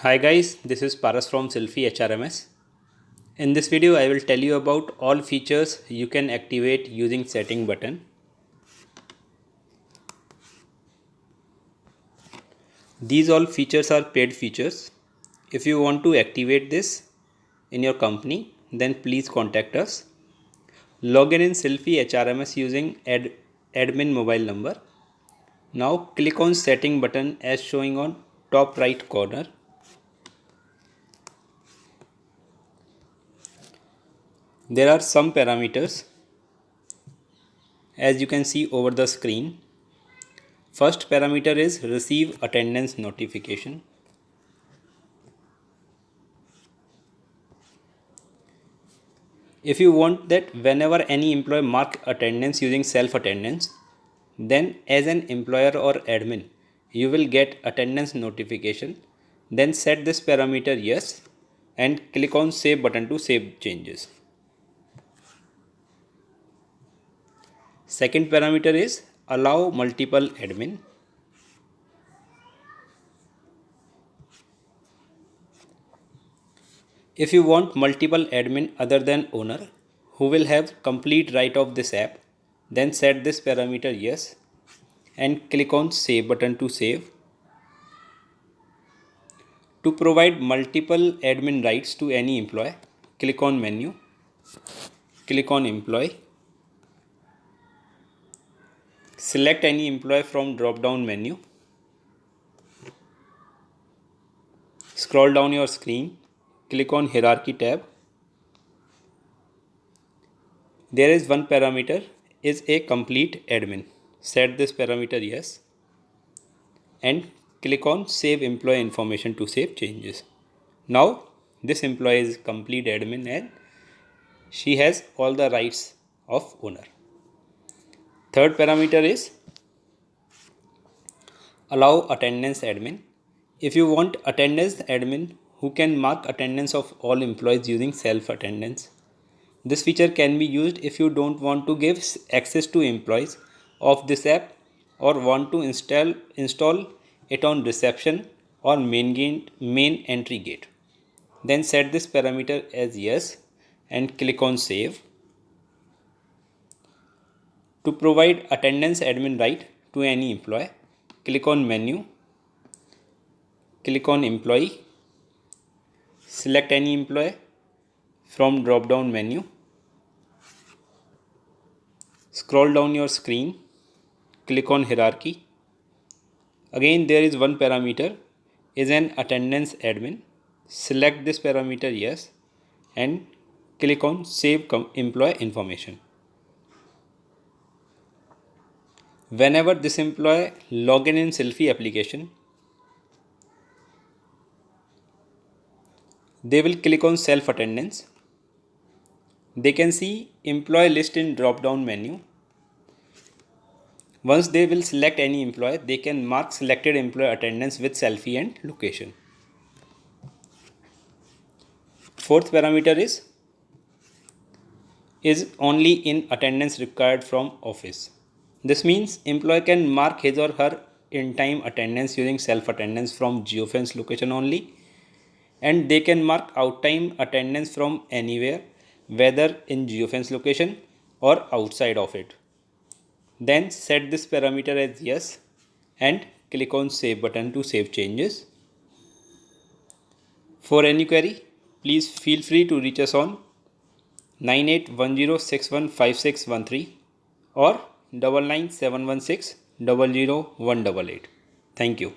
Hi guys, this is Paras from Selfie HRMS. In this video I will tell you about all features you can activate using setting button. These all features are paid features. If you want to activate this in your company, then please contact us. Log in Selfie HRMS using admin mobile number. Now click on setting button as showing on top right corner. There are some parameters as you can see over the screen. First parameter is receive attendance notification. If you want that whenever any employee mark attendance using self attendance, then as an employer or admin, you will get attendance notification. Then set this parameter yes and click on save button to save changes. Second parameter is allow multiple admin. If you want multiple admin other than owner who will have complete right of this app, then set this parameter yes and click on save button to save. To provide multiple admin rights to any employee, click on menu, click on employee, select any employee from drop down menu, scroll down your screen, click on hierarchy tab. There is one parameter is a complete admin. Set this parameter yes and click on save employee information to save changes. Now this employee is complete admin and she has all the rights of owner. Third parameter is allow attendance admin. If you want attendance admin who can mark attendance of all employees using self attendance, this feature can be used if you don't want to give access to employees of this app or want to install it on reception or main entry gate. Then set this parameter as yes and click on save. To provide attendance admin right to any employee, click on menu, click on employee, select any employee from drop down menu, scroll down your screen, click on hierarchy. Again there is one parameter is an attendance admin. Select this parameter yes and click on save employee information. Whenever this employee log in Selfie application, they will click on self attendance. They can see employee list in drop down menu. Once they will select any employee, they can mark selected employee attendance with selfie and location. Fourth parameter is only in attendance required from office. This means employee can mark his or her in-time attendance using self-attendance from geofence location only, and they can mark out-time attendance from anywhere, whether in geofence location or outside of it. Then set this parameter as yes and click on save button to save changes. For any query, please feel free to reach us on 9810615613 or 99716 00188. Thank you.